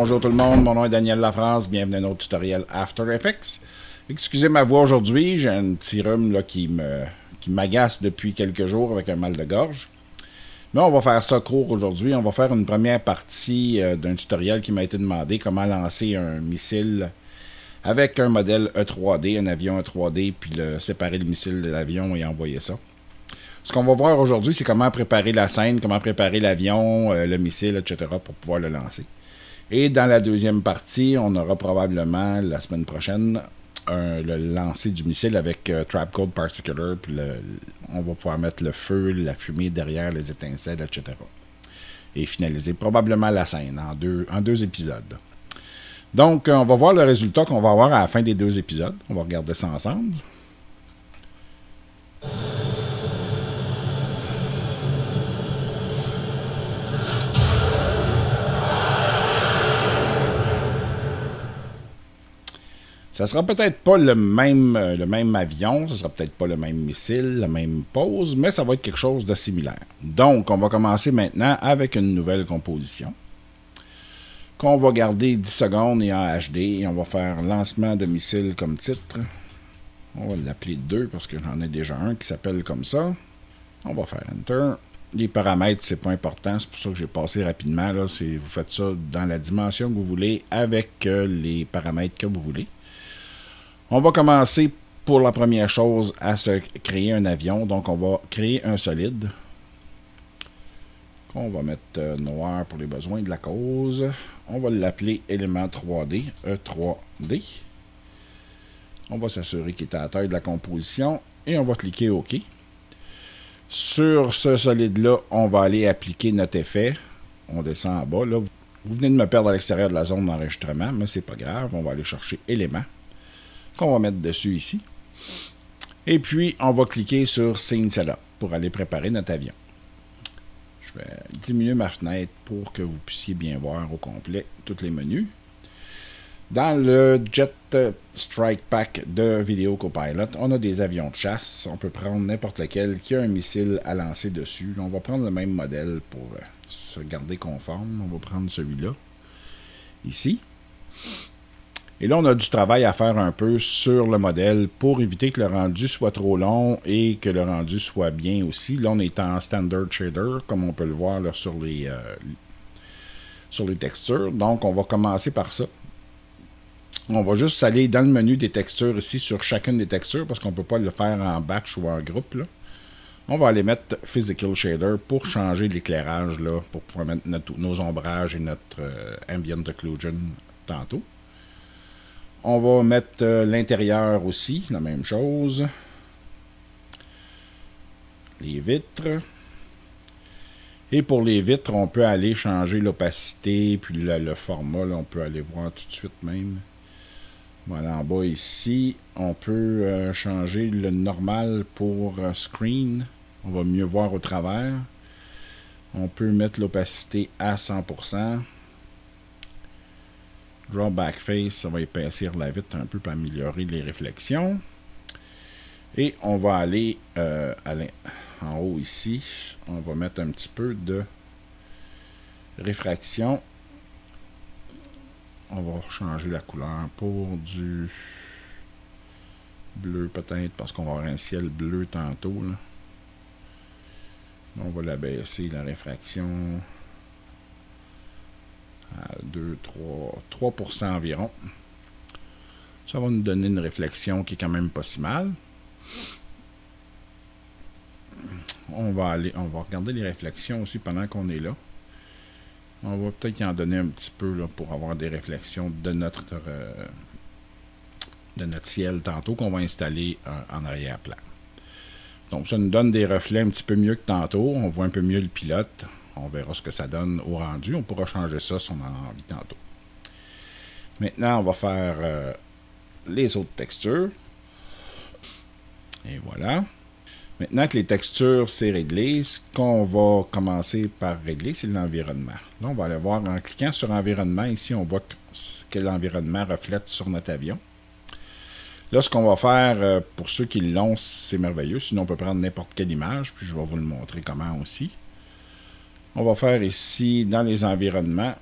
Bonjour tout le monde, mon nom est Daniel Lafrance, bienvenue à notre tutoriel After Effects. Excusez ma voix aujourd'hui, j'ai un petit rhume là, qui m'agace depuis quelques jours avec un mal de gorge. Mais on va faire ça court aujourd'hui, on va faire une première partie d'un tutoriel qui m'a été demandé, comment lancer un missile avec un modèle E3D, un avion E3D, puis séparer le missile de l'avion et envoyer ça. Ce qu'on va voir aujourd'hui, c'est comment préparer la scène, comment préparer l'avion, le missile, etc. pour pouvoir le lancer. Et dans la deuxième partie, on aura probablement, la semaine prochaine, le lancer du missile avec Trapcode Particular. Puis on va pouvoir mettre le feu, la fumée derrière, les étincelles, etc. Et finaliser probablement la scène en deux épisodes. Donc, on va voir le résultat qu'on va avoir à la fin des deux épisodes. On va regarder ça ensemble. Ça sera peut-être pas le même avion, ça sera peut-être pas le même missile, la même pose, mais ça va être quelque chose de similaire. Donc, on va commencer maintenant avec une nouvelle composition qu'on va garder 10 secondes et en HD, et on va faire lancement de missile comme titre. On va l'appeler 2 parce que j'en ai déjà un qui s'appelle comme ça. On va faire Enter. Les paramètres, c'est pas important, c'est pour ça que j'ai passé rapidement. Là. Vous faites ça dans la dimension que vous voulez avec les paramètres que vous voulez. On va commencer pour la première chose à se créer un avion. Donc, on va créer un solide. On va mettre noir pour les besoins de la cause. On va l'appeler élément 3D, E3D. On va s'assurer qu'il est à la taille de la composition et on va cliquer OK. Sur ce solide-là, on va aller appliquer notre effet. On descend en bas. Là, vous venez de me perdre à l'extérieur de la zone d'enregistrement, mais c'est pas grave. On va aller chercher élément qu'on va mettre dessus ici. Et puis, on va cliquer sur Scene Setup pour aller préparer notre avion. Je vais diminuer ma fenêtre pour que vous puissiez bien voir au complet tous les menus. Dans le Jet Strike Pack de Video Copilot, on a des avions de chasse. On peut prendre n'importe lequel qui a un missile à lancer dessus. On va prendre le même modèle pour se garder conforme. On va prendre celui-là, ici. Et là, on a du travail à faire un peu sur le modèle pour éviter que le rendu soit trop long et que le rendu soit bien aussi. Là, on est en Standard Shader, comme on peut le voir là, sur les textures. Donc, on va commencer par ça. On va juste aller dans le menu des textures ici sur chacune des textures parce qu'on ne peut pas le faire en batch ou en groupe. Là. On va aller mettre Physical Shader pour changer l'éclairage, là, pour pouvoir mettre nos ombrages et notre Ambient Occlusion tantôt. On va mettre l'intérieur aussi, la même chose. Les vitres. Et pour les vitres, on peut aller changer l'opacité, puis le format, là, on peut aller voir tout de suite même. Voilà, en bas ici, on peut changer le normal pour screen. On va mieux voir au travers. On peut mettre l'opacité à 100%. Drawback Face, ça va épaissir la vitre un peu pour améliorer les réflexions. Et on va aller en haut ici. On va mettre un petit peu de réfraction. On va changer la couleur pour du bleu peut-être parce qu'on va avoir un ciel bleu tantôt. Là. On va l'abaisser la réfraction à 3% environ. Ça va nous donner une réflexion qui est quand même pas si mal. On va regarder les réflexions aussi pendant qu'on est là. On va peut-être y en donner un petit peu là, pour avoir des réflexions de notre ciel tantôt qu'on va installer en arrière-plan. Donc ça nous donne des reflets un petit peu mieux que tantôt. On voit un peu mieux le pilote. On verra ce que ça donne au rendu. On pourra changer ça si on en a envie tantôt. Maintenant, on va faire les autres textures. Et voilà. Maintenant que les textures, c'est réglé, ce qu'on va commencer par régler, c'est l'environnement. Là, on va aller voir en cliquant sur Environnement. Ici, on voit quel environnement reflète sur notre avion. Là, ce qu'on va faire, pour ceux qui l'ont, c'est merveilleux. Sinon, on peut prendre n'importe quelle image, puis je vais vous le montrer comment aussi. On va faire ici, dans les environnements,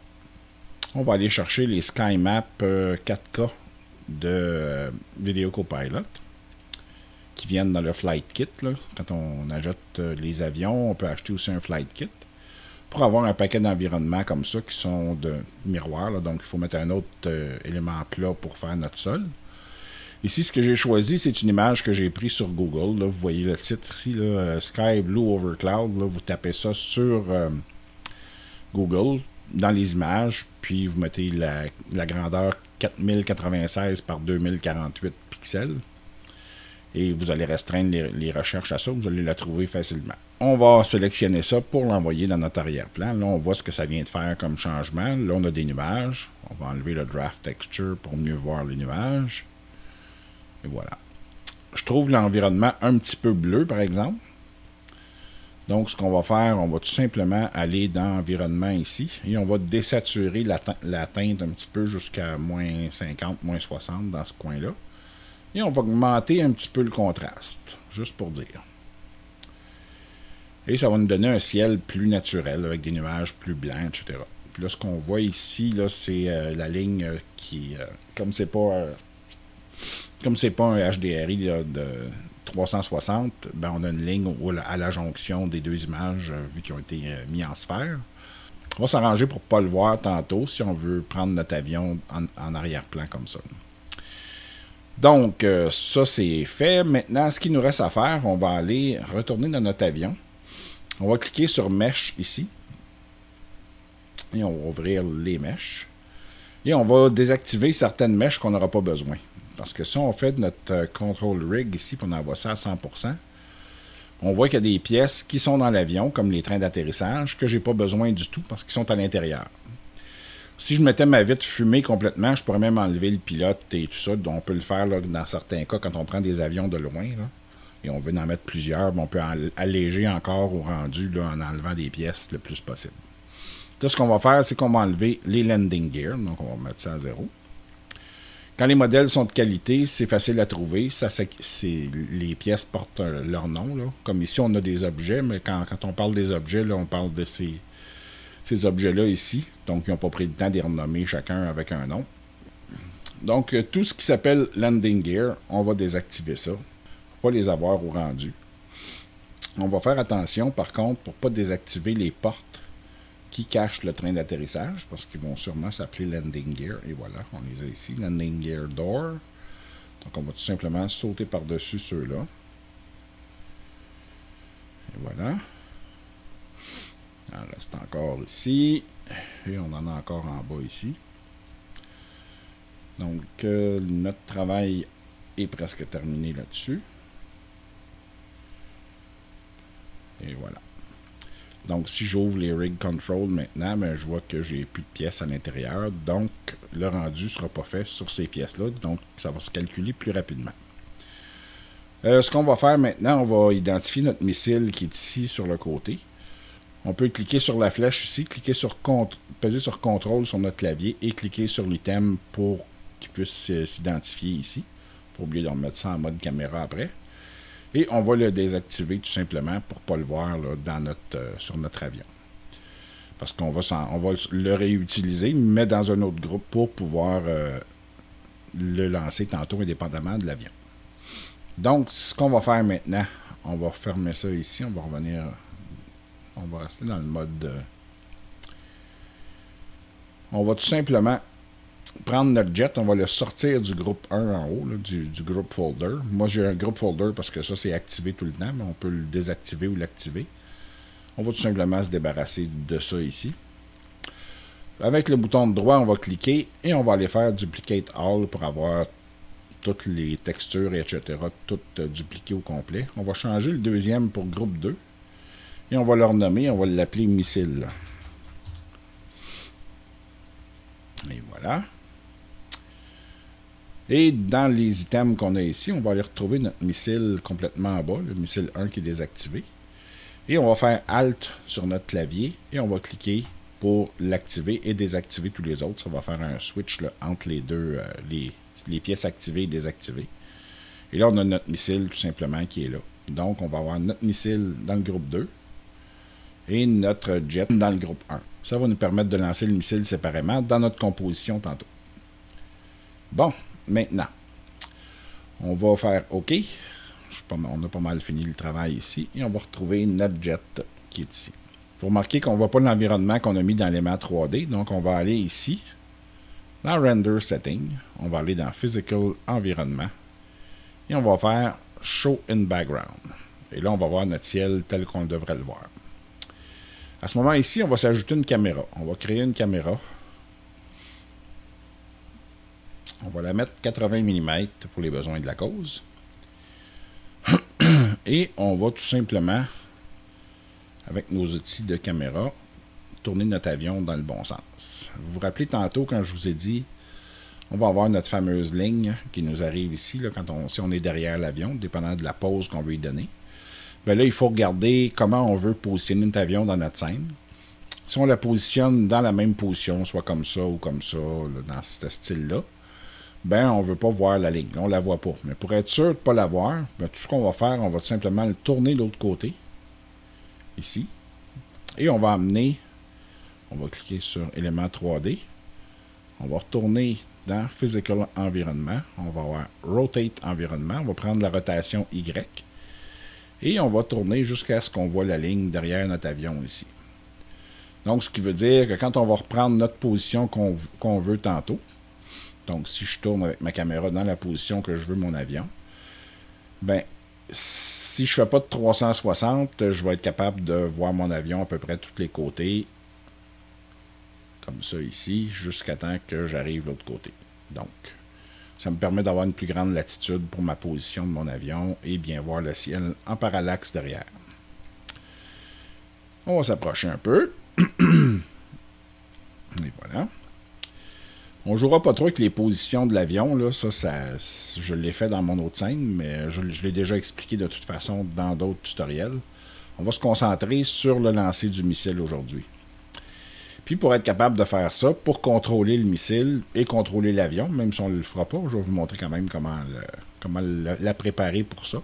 On va aller chercher les SkyMap 4K de Video Copilot qui viennent dans le Flight Kit. Là. Quand on ajoute les avions, on peut acheter aussi un Flight Kit pour avoir un paquet d'environnements comme ça qui sont de miroirs. Là. Donc, il faut mettre un autre élément plat pour faire notre sol. Ici, ce que j'ai choisi, c'est une image que j'ai prise sur Google. Là. Vous voyez le titre ici, là, Sky Blue Over Cloud. Là. Vous tapez ça sur Google, dans les images, puis vous mettez la grandeur 4096 par 2048 pixels. Et vous allez restreindre les recherches à ça, vous allez la trouver facilement. On va sélectionner ça pour l'envoyer dans notre arrière-plan. Là, on voit ce que ça vient de faire comme changement. Là, on a des nuages. On va enlever le Draft Texture pour mieux voir les nuages. Et voilà. Je trouve l'environnement un petit peu bleu, par exemple. Donc, ce qu'on va faire, on va tout simplement aller dans l'environnement ici et on va désaturer la teinte un petit peu jusqu'à moins 50, moins 60 dans ce coin-là. Et on va augmenter un petit peu le contraste, juste pour dire. Et ça va nous donner un ciel plus naturel, avec des nuages plus blancs, etc. Puis là, ce qu'on voit ici, c'est la ligne qui, comme c'est pas un HDRI là, de 360, ben on a une ligne à la jonction des deux images vu qu'ils ont été mis en sphère. On va s'arranger pour ne pas le voir tantôt si on veut prendre notre avion en arrière-plan comme ça. Donc, ça c'est fait. Maintenant, ce qu'il nous reste à faire, on va aller retourner dans notre avion. On va cliquer sur Mesh ici. Et on va ouvrir les mèches. Et on va désactiver certaines mèches qu'on n'aura pas besoin. Parce que si on fait notre Control Rig ici, puis on envoie ça à 100%, on voit qu'il y a des pièces qui sont dans l'avion, comme les trains d'atterrissage, que j'ai pas besoin du tout parce qu'ils sont à l'intérieur. Si je mettais ma vitre fumée complètement, je pourrais même enlever le pilote et tout ça. Donc on peut le faire là, dans certains cas quand on prend des avions de loin. Là, et on veut en mettre plusieurs, on peut alléger encore au rendu là, en enlevant des pièces le plus possible. Là, ce qu'on va faire, c'est qu'on va enlever les landing gear. Donc on va mettre ça à 0. Quand les modèles sont de qualité, c'est facile à trouver. Les pièces portent leur nom. Là. Comme ici, on a des objets, mais quand on parle des objets, là, on parle de ces objets-là ici. Donc, ils n'ont pas pris le temps de les renommer chacun avec un nom. Donc, tout ce qui s'appelle landing gear, on va désactiver ça. Pas les avoir au rendu. On va faire attention, par contre, pour ne pas désactiver les portes qui cachent le train d'atterrissage, parce qu'ils vont sûrement s'appeler landing gear. Et voilà, on les a ici, landing gear door. Donc, on va tout simplement sauter par-dessus ceux-là. Et voilà. Il en reste encore ici. Et on en a encore en bas ici. Donc, notre travail est presque terminé là-dessus. Et voilà. Donc, si j'ouvre les Rig Control maintenant, ben, je vois que j'ai plus de pièces à l'intérieur. Donc, le rendu ne sera pas fait sur ces pièces-là. Donc, ça va se calculer plus rapidement. Ce qu'on va faire maintenant, on va identifier notre missile qui est ici sur le côté. On peut cliquer sur la flèche ici, peser sur CTRL sur notre clavier et cliquer sur l'item pour qu'il puisse s'identifier ici. Pour oublier de remettre ça en mode caméra après. Et on va le désactiver tout simplement pour ne pas le voir là, sur notre avion. Parce qu'on va le réutiliser, mais dans un autre groupe pour pouvoir le lancer tantôt indépendamment de l'avion. Donc, ce qu'on va faire maintenant, on va fermer ça ici, on va revenir, on va rester dans le mode... on va tout simplement prendre notre jet, on va le sortir du groupe 1 en haut, là, du groupe folder. Moi, j'ai un groupe folder parce que ça, c'est activé tout le temps, mais on peut le désactiver ou l'activer. On va tout simplement se débarrasser de ça ici. Avec le bouton de droit, on va cliquer et on va aller faire Duplicate All pour avoir toutes les textures, etc., toutes dupliquées au complet. On va changer le deuxième pour groupe 2 et on va le renommer, on va l'appeler missile. Et voilà. Et dans les items qu'on a ici, on va aller retrouver notre missile complètement en bas, le missile 1 qui est désactivé. Et on va faire Alt sur notre clavier et on va cliquer pour l'activer et désactiver tous les autres. Ça va faire un switch là, entre les deux, les pièces activées et désactivées. Et là, on a notre missile tout simplement qui est là. Donc, on va avoir notre missile dans le groupe 2 et notre jet dans le groupe 1. Ça va nous permettre de lancer le missile séparément dans notre composition tantôt. Bon, maintenant, on va faire OK. On a pas mal fini le travail ici. Et on va retrouver notre jet qui est ici. Il faut remarquer qu'on ne voit pas l'environnement qu'on a mis dans l'élément 3D. Donc, on va aller ici, dans Render Setting. On va aller dans Physical Environment. Et on va faire Show in Background. Et là, on va voir notre ciel tel qu'on devrait le voir. À ce moment ici, on va s'ajouter une caméra. On va créer une caméra. On va la mettre 80 mm pour les besoins de la cause. Et on va tout simplement, avec nos outils de caméra, tourner notre avion dans le bon sens. Vous vous rappelez tantôt quand je vous ai dit, on va avoir notre fameuse ligne qui nous arrive ici, là, si on est derrière l'avion, dépendant de la pose qu'on veut y donner. Bien là, il faut regarder comment on veut positionner notre avion dans notre scène. Si on la positionne dans la même position, soit comme ça ou comme ça, là, dans ce style-là, ben on ne veut pas voir la ligne. Là, on ne la voit pas. Mais pour être sûr de ne pas la voir, ben, tout ce qu'on va faire, on va tout simplement le tourner de l'autre côté, ici. Et on va amener, on va cliquer sur élément 3D. On va retourner dans Physical Environment. On va avoir Rotate Environment. On va prendre la rotation Y. Et on va tourner jusqu'à ce qu'on voit la ligne derrière notre avion ici. Donc, ce qui veut dire que quand on va reprendre notre position qu'on veut tantôt, donc si je tourne avec ma caméra dans la position que je veux mon avion, ben si je ne fais pas de 360, je vais être capable de voir mon avion à peu près de tous les côtés, comme ça ici, jusqu'à temps que j'arrive de l'autre côté. Donc, ça me permet d'avoir une plus grande latitude pour ma position de mon avion et bien voir le ciel en parallaxe derrière. On va s'approcher un peu. Et voilà. On ne jouera pas trop avec les positions de l'avion. Je l'ai fait dans mon autre scène, mais je l'ai déjà expliqué de toute façon dans d'autres tutoriels. On va se concentrer sur le lancer du missile aujourd'hui. Puis pour être capable de faire ça, pour contrôler le missile et contrôler l'avion, même si on ne le fera pas, je vais vous montrer quand même comment la préparer pour ça.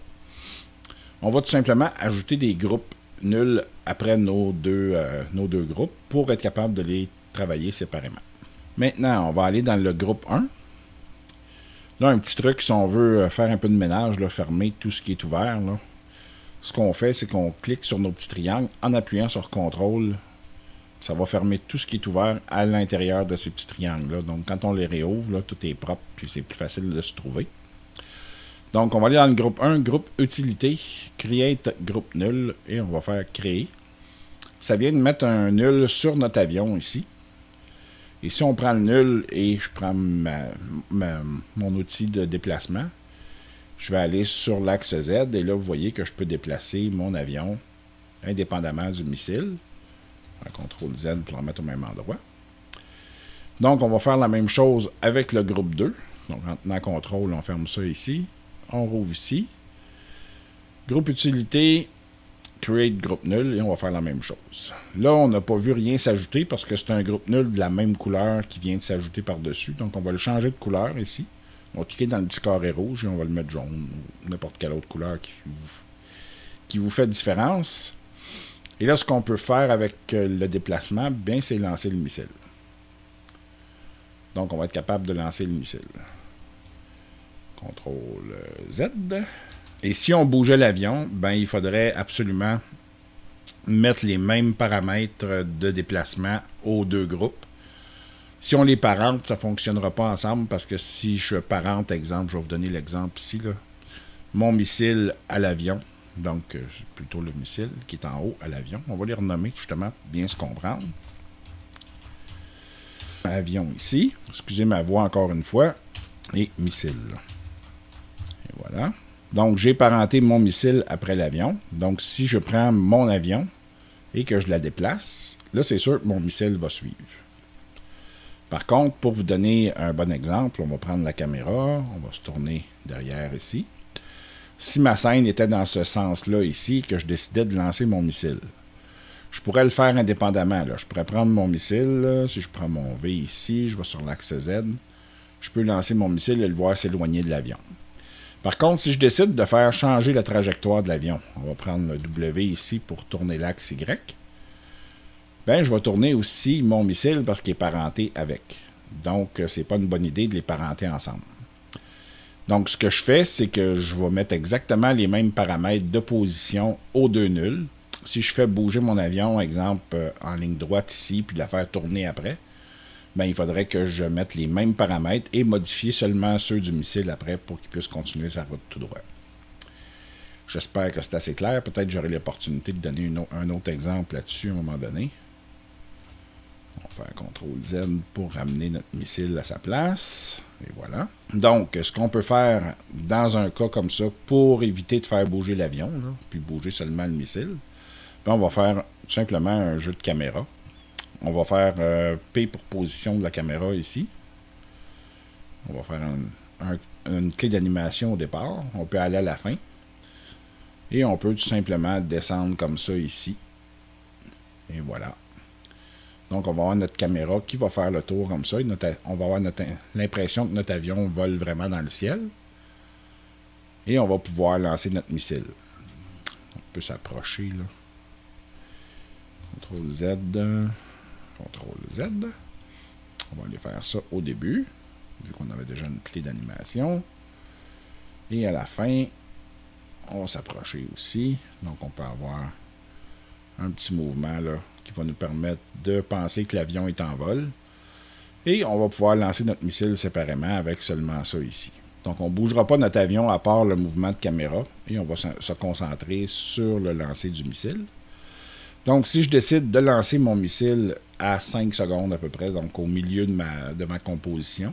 On va tout simplement ajouter des groupes nuls après nos deux groupes pour être capable de les travailler séparément. Maintenant, on va aller dans le groupe 1. Là, un petit truc, si on veut faire un peu de ménage, là, fermer tout ce qui est ouvert, là, ce qu'on fait, c'est qu'on clique sur nos petits triangles en appuyant sur CTRL. Ça va fermer tout ce qui est ouvert à l'intérieur de ces petits triangles-là. Donc, quand on les réouvre, là, tout est propre, puis c'est plus facile de se trouver. Donc, on va aller dans le groupe 1, groupe utilité, create groupe nul, et on va faire créer. Ça vient de mettre un nul sur notre avion ici. Et si on prend le nul et je prends mon outil de déplacement, je vais aller sur l'axe Z, et là, vous voyez que je peux déplacer mon avion indépendamment du missile. Un CTRL Z pour le remettre au même endroit. Donc, on va faire la même chose avec le groupe 2. Donc, en tenant CTRL, on ferme ça ici. On rouvre ici. Groupe utilité, create groupe nul, et on va faire la même chose. Là, on n'a pas vu rien s'ajouter parce que c'est un groupe nul de la même couleur qui vient de s'ajouter par-dessus. Donc, on va le changer de couleur ici. On va cliquer dans le petit carré rouge et on va le mettre jaune ou n'importe quelle autre couleur qui vous fait différence. Et là, ce qu'on peut faire avec le déplacement, bien, c'est lancer le missile. Donc, on va être capable de lancer le missile. CTRL Z. Et si on bougeait l'avion, ben, il faudrait absolument mettre les mêmes paramètres de déplacement aux deux groupes. Si on les parente, ça ne fonctionnera pas ensemble parce que si je parente, exemple, je vais vous donner l'exemple ici, là, mon missile à l'avion, donc plutôt le missile qui est en haut à l'avion, on va les renommer justement pour bien se comprendre. Avion ici, excusez ma voix encore une fois, et missile. Et voilà. Donc, j'ai parenté mon missile après l'avion. Donc, si je prends mon avion et que je la déplace, là, c'est sûr que mon missile va suivre. Par contre, pour vous donner un bon exemple, on va prendre la caméra, on va se tourner derrière ici. Si ma scène était dans ce sens-là ici, que je décidais de lancer mon missile, je pourrais le faire indépendamment. Là. Je pourrais prendre mon missile, là. Si je prends mon V ici, je vais sur l'axe Z, je peux lancer mon missile et le voir s'éloigner de l'avion. Par contre, si je décide de faire changer la trajectoire de l'avion, on va prendre le W ici pour tourner l'axe Y, ben je vais tourner aussi mon missile parce qu'il est parenté avec. Donc, c'est pas une bonne idée de les parenter ensemble. Donc, ce que je fais, c'est que je vais mettre exactement les mêmes paramètres de position aux deux nuls. Si je fais bouger mon avion, exemple, en ligne droite ici, puis la faire tourner après, ben, il faudrait que je mette les mêmes paramètres et modifier seulement ceux du missile après pour qu'il puisse continuer sa route tout droit. J'espère que c'est assez clair. Peut-être que j'aurai l'opportunité de donner un autre exemple là-dessus à un moment donné. On va faire CTRL-Z pour ramener notre missile à sa place. Et voilà. Donc, ce qu'on peut faire dans un cas comme ça pour éviter de faire bouger l'avion, puis bouger seulement le missile, ben on va faire tout simplement un jeu de caméra. On va faire P pour position de la caméra ici. On va faire une clé d'animation au départ. On peut aller à la fin. Et on peut tout simplement descendre comme ça ici. Et voilà. Donc, on va avoir notre caméra qui va faire le tour comme ça. On va avoir l'impression que notre avion vole vraiment dans le ciel. Et on va pouvoir lancer notre missile. On peut s'approcher, là. CTRL-Z. CTRL-Z. On va aller faire ça au début, vu qu'on avait déjà une clé d'animation. Et à la fin, on va s'approcher aussi. Donc, on peut avoir un petit mouvement là, qui va nous permettre de penser que l'avion est en vol. Et on va pouvoir lancer notre missile séparément avec seulement ça ici. Donc, on ne bougera pas notre avion à part le mouvement de caméra. Et on va se concentrer sur le lancer du missile. Donc, si je décide de lancer mon missile à 5 secondes à peu près, donc au milieu de ma composition,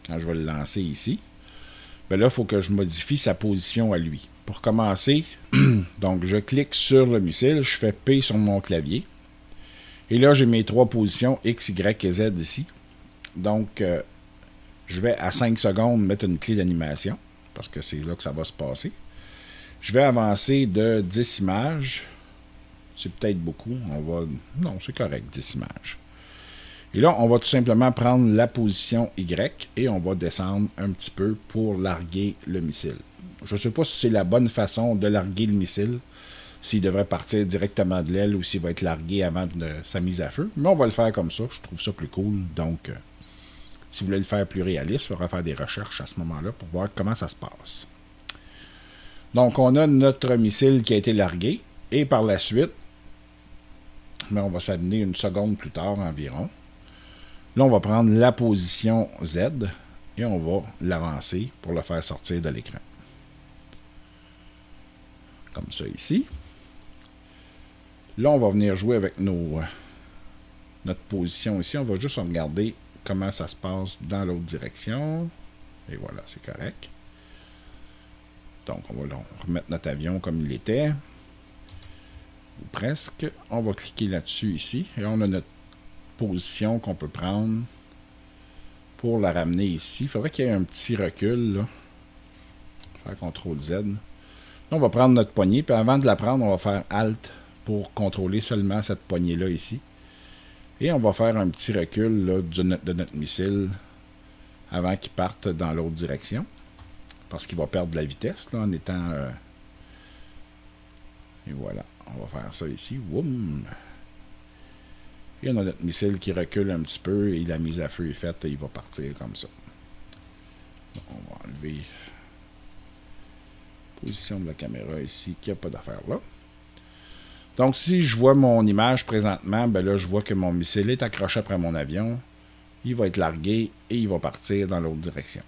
quand je vais le lancer ici, ben là, il faut que je modifie sa position à lui. Pour commencer, donc je clique sur le missile, je fais P sur mon clavier. Et là, j'ai mes 3 positions X, Y et Z ici. Donc, je vais à 5 secondes mettre une clé d'animation, parce que c'est là que ça va se passer. Je vais avancer de 10 images. C'est peut-être beaucoup. Non, c'est correct, 10 images. Et là, on va tout simplement prendre la position Y et on va descendre un petit peu pour larguer le missile. Je ne sais pas si c'est la bonne façon de larguer le missile, s'il devrait partir directement de l'aile ou s'il va être largué avant sa mise à feu. Mais on va le faire comme ça. Je trouve ça plus cool. Donc, si vous voulez le faire plus réaliste, il faudra faire des recherches à ce moment-là pour voir comment ça se passe. Donc, on a notre missile qui a été largué. Et par la suite, mais on va s'amener une seconde plus tard environ. Là, on va prendre la position Z et on va l'avancer pour le faire sortir de l'écran. Comme ça ici. Là, on va venir jouer avec notre position ici. On va juste regarder comment ça se passe dans l'autre direction. Et voilà, c'est correct. Donc, on va remettre notre avion comme il était. Ou presque. On va cliquer là-dessus ici. Et on a notre position qu'on peut prendre pour la ramener ici. Il faudrait qu'il y ait un petit recul. Là. Faire CTRL-Z. Là, on va prendre notre poignée. Puis avant de la prendre, on va faire ALT pour contrôler seulement cette poignée-là ici. Et on va faire un petit recul là, de notre missile avant qu'il parte dans l'autre direction. Parce qu'il va perdre de la vitesse là, en étant... Et voilà. On va faire ça ici. Woum! Et on a notre missile qui recule un petit peu et la mise à feu est faite et il va partir comme ça. Donc, on va enlever la position de la caméra ici, qu'il n'y a pas d'affaire là. Donc, si je vois mon image présentement, ben là, je vois que mon missile est accroché après mon avion. Il va être largué et il va partir dans l'autre direction.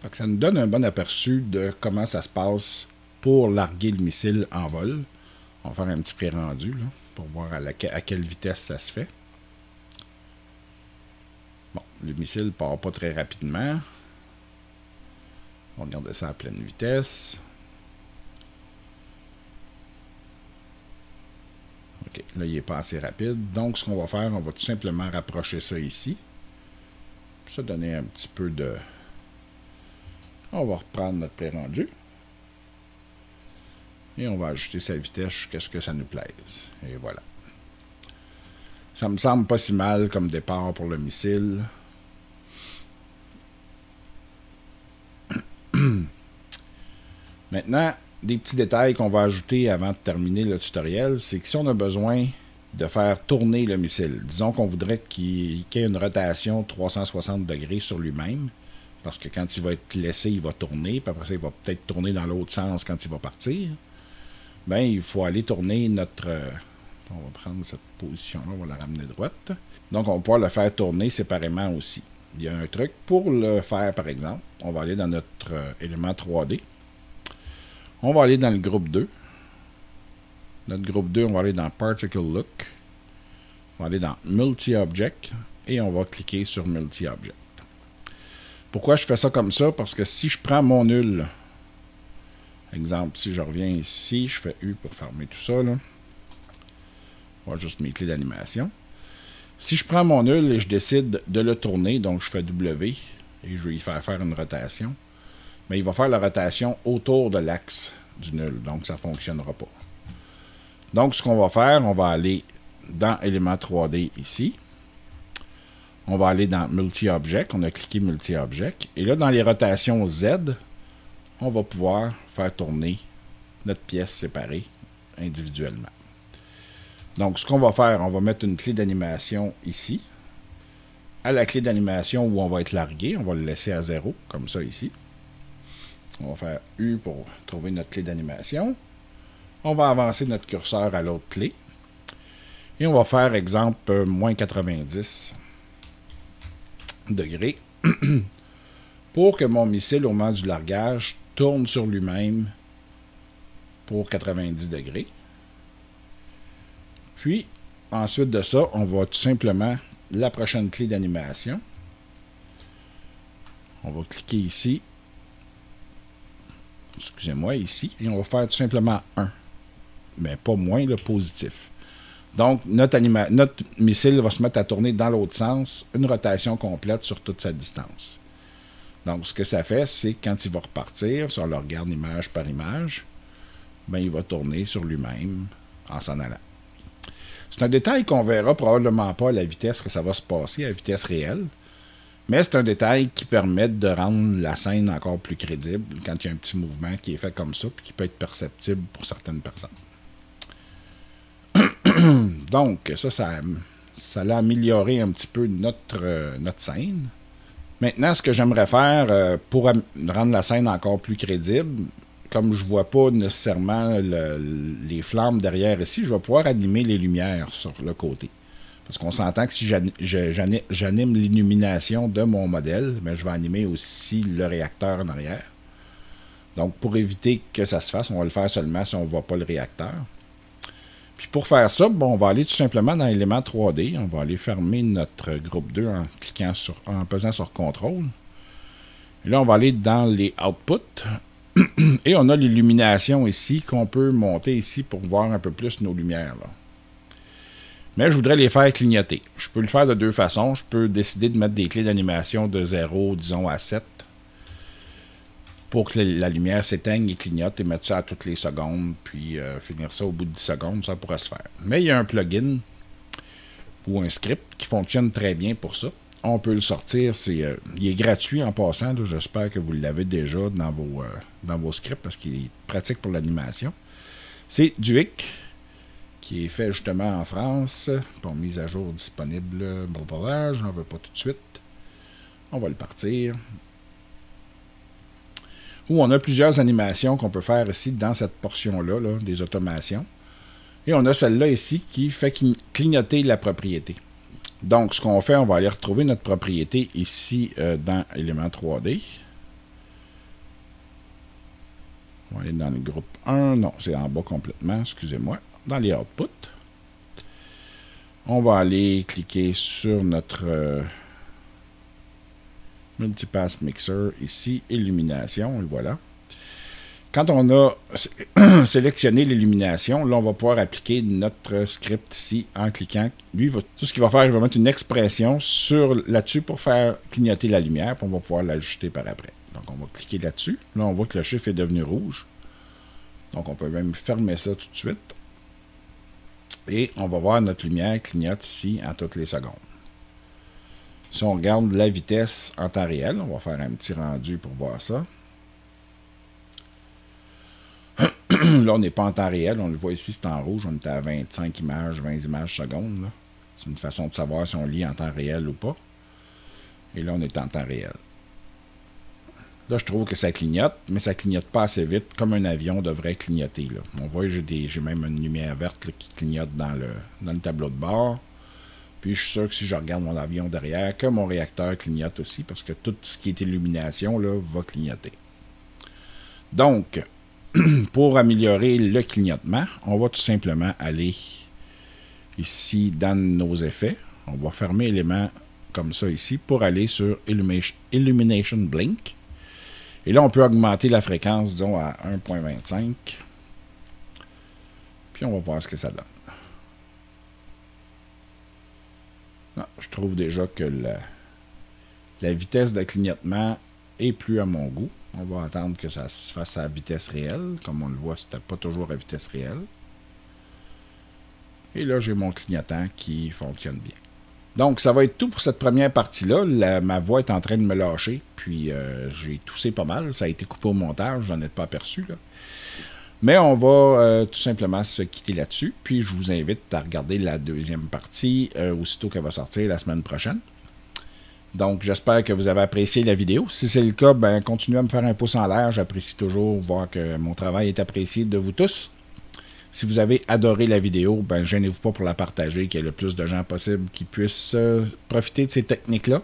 Fait que ça nous donne un bon aperçu de comment ça se passe pour larguer le missile en vol. On va faire un petit pré-rendu là, pour voir à quelle vitesse ça se fait. Bon, le missile ne part pas très rapidement. On va regarder ça à pleine vitesse. OK, là, il n'est pas assez rapide. Donc, ce qu'on va faire, on va tout simplement rapprocher ça ici. Pour ça donner un petit peu de... On va reprendre notre pré-rendu. Et on va ajuster sa vitesse jusqu'à ce que ça nous plaise. Et voilà. Ça me semble pas si mal comme départ pour le missile. Maintenant, des petits détails qu'on va ajouter avant de terminer le tutoriel, c'est que si on a besoin de faire tourner le missile, disons qu'on voudrait qu'il y ait une rotation 360 degrés sur lui-même, parce que quand il va être laissé, il va tourner, puis après ça, il va peut-être tourner dans l'autre sens quand il va partir. Bien, il faut aller tourner notre... on va prendre cette position-là, on va la ramener droite. Donc, on va pouvoir le faire tourner séparément aussi. Il y a un truc pour le faire, par exemple. On va aller dans notre élément 3D. On va aller dans le groupe 2. Notre groupe 2, on va aller dans Particle Look. On va aller dans Multi-Object et on va cliquer sur Multi-Object. Pourquoi je fais ça comme ça? Parce que si je prends mon nul, exemple, si je reviens ici, je fais U pour fermer tout ça, là. On va juste mes clés d'animation. Si je prends mon nul et je décide de le tourner, donc je fais W et je vais y faire une rotation, mais il va faire la rotation autour de l'axe du nul, donc ça ne fonctionnera pas. Donc ce qu'on va faire, on va aller dans élément 3D ici. On va aller dans Multi-Object, on a cliqué Multi-Object, et là dans les rotations Z, on va pouvoir faire tourner notre pièce séparée individuellement. Donc, ce qu'on va faire, on va mettre une clé d'animation ici. À la clé d'animation où on va être largué, on va le laisser à 0, comme ça ici. On va faire U pour trouver notre clé d'animation. On va avancer notre curseur à l'autre clé. Et on va faire, exemple, moins 90 degrés pour que mon missile, au moment du largage, tourne sur lui-même pour 90 degrés. Puis, ensuite de ça, on va tout simplement, la prochaine clé d'animation, on va cliquer ici, excusez-moi, ici, et on va faire tout simplement 1, mais pas moins, le positif. Donc, notre missile va se mettre à tourner dans l'autre sens, une rotation complète sur toute sa distance. Donc, ce que ça fait, c'est que quand il va repartir, si on le regarde image par image, ben, il va tourner sur lui-même en s'en allant. C'est un détail qu'on verra probablement pas à la vitesse que ça va se passer, à la vitesse réelle. Mais c'est un détail qui permet de rendre la scène encore plus crédible quand il y a un petit mouvement qui est fait comme ça et qui peut être perceptible pour certaines personnes. Donc, ça l'a amélioré un petit peu notre scène. Maintenant, ce que j'aimerais faire pour rendre la scène encore plus crédible, comme je ne vois pas nécessairement les flammes derrière ici, je vais pouvoir animer les lumières sur le côté. Parce qu'on s'entend que si j'anime l'illumination de mon modèle, mais je vais animer aussi le réacteur en arrière. Donc, pour éviter que ça se fasse, on va le faire seulement si on ne voit pas le réacteur. Puis pour faire ça, bon, on va aller tout simplement dans l'élément 3D. On va aller fermer notre groupe 2 en pesant sur CTRL. Et là, on va aller dans les outputs. Et on a l'illumination ici qu'on peut monter ici pour voir un peu plus nos lumières, là. Mais je voudrais les faire clignoter. Je peux le faire de deux façons. Je peux décider de mettre des clés d'animation de 0, disons, à 7 pour que la lumière s'éteigne et clignote et mettre ça à toutes les secondes, puis finir ça au bout de 10 secondes, ça pourrait se faire. Mais il y a un plugin ou un script qui fonctionne très bien pour ça. On peut le sortir, il est gratuit en passant, j'espère que vous l'avez déjà dans vos scripts parce qu'il est pratique pour l'animation. C'est Duik, qui est fait justement en France, pour mise à jour disponible, blablabla, j'en veux pas tout de suite. On va le partir. Où on a plusieurs animations qu'on peut faire ici dans cette portion-là, là, des automations. Et on a celle-là ici qui fait clignoter la propriété. Donc, ce qu'on fait, on va aller retrouver notre propriété ici dans élément 3D. On va aller dans le groupe 1. Non, c'est en bas complètement, excusez-moi. Dans les outputs. On va aller cliquer sur notre Multipass Mixer ici, illumination, et voilà. Quand on a sélectionné l'illumination, là, on va pouvoir appliquer notre script ici en cliquant. Lui, tout ce qu'il va faire, il va mettre une expression là-dessus pour faire clignoter la lumière, puis on va pouvoir l'ajuster par après. Donc, on va cliquer là-dessus. Là, on voit que le chiffre est devenu rouge. Donc, on peut même fermer ça tout de suite. Et on va voir notre lumière clignote ici en toutes les secondes. Si on regarde la vitesse en temps réel, on va faire un petit rendu pour voir ça. Là, on n'est pas en temps réel. On le voit ici, c'est en rouge. On est à 25 images, 20 images secondes. C'est une façon de savoir si on lit en temps réel ou pas. Et là, on est en temps réel. Là, je trouve que ça clignote, mais ça clignote pas assez vite, comme un avion devrait clignoter. Là. On voit, j'ai même une lumière verte là, qui clignote dans le tableau de bord. Puis je suis sûr que si je regarde mon avion derrière, que mon réacteur clignote aussi, parce que tout ce qui est illumination là, va clignoter. Donc, pour améliorer le clignotement, on va tout simplement aller ici dans nos effets. On va fermer l'élément comme ça ici pour aller sur Illumination Blink. Et là, on peut augmenter la fréquence, disons, à 1.25. Puis on va voir ce que ça donne. Non, je trouve déjà que la vitesse de clignotement est plus à mon goût. On va attendre que ça se fasse à vitesse réelle. Comme on le voit, c'était pas toujours à vitesse réelle. Et là, j'ai mon clignotant qui fonctionne bien. Donc, ça va être tout pour cette première partie-là. Ma voix est en train de me lâcher, puis j'ai toussé pas mal. Ça a été coupé au montage, j'en ai pas aperçu. Là. Mais on va tout simplement se quitter là-dessus. Puis, je vous invite à regarder la deuxième partie, aussitôt qu'elle va sortir la semaine prochaine. Donc, j'espère que vous avez apprécié la vidéo. Si c'est le cas, ben, continuez à me faire un pouce en l'air. J'apprécie toujours voir que mon travail est apprécié de vous tous. Si vous avez adoré la vidéo, ben, gênez-vous pas pour la partager, qu'il y ait le plus de gens possible qui puissent profiter de ces techniques-là.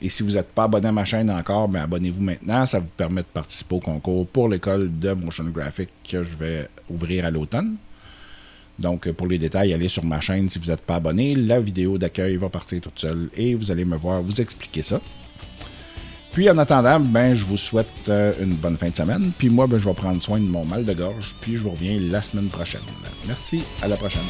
Et si vous n'êtes pas abonné à ma chaîne encore, ben, abonnez-vous maintenant. Ça vous permet de participer au concours pour l'école de motion graphic que je vais ouvrir à l'automne. Donc, pour les détails, allez sur ma chaîne si vous n'êtes pas abonné. La vidéo d'accueil va partir toute seule et vous allez me voir vous expliquer ça. Puis en attendant, ben, je vous souhaite une bonne fin de semaine. Puis moi, ben, je vais prendre soin de mon mal de gorge. Puis je vous reviens la semaine prochaine. Merci, à la prochaine.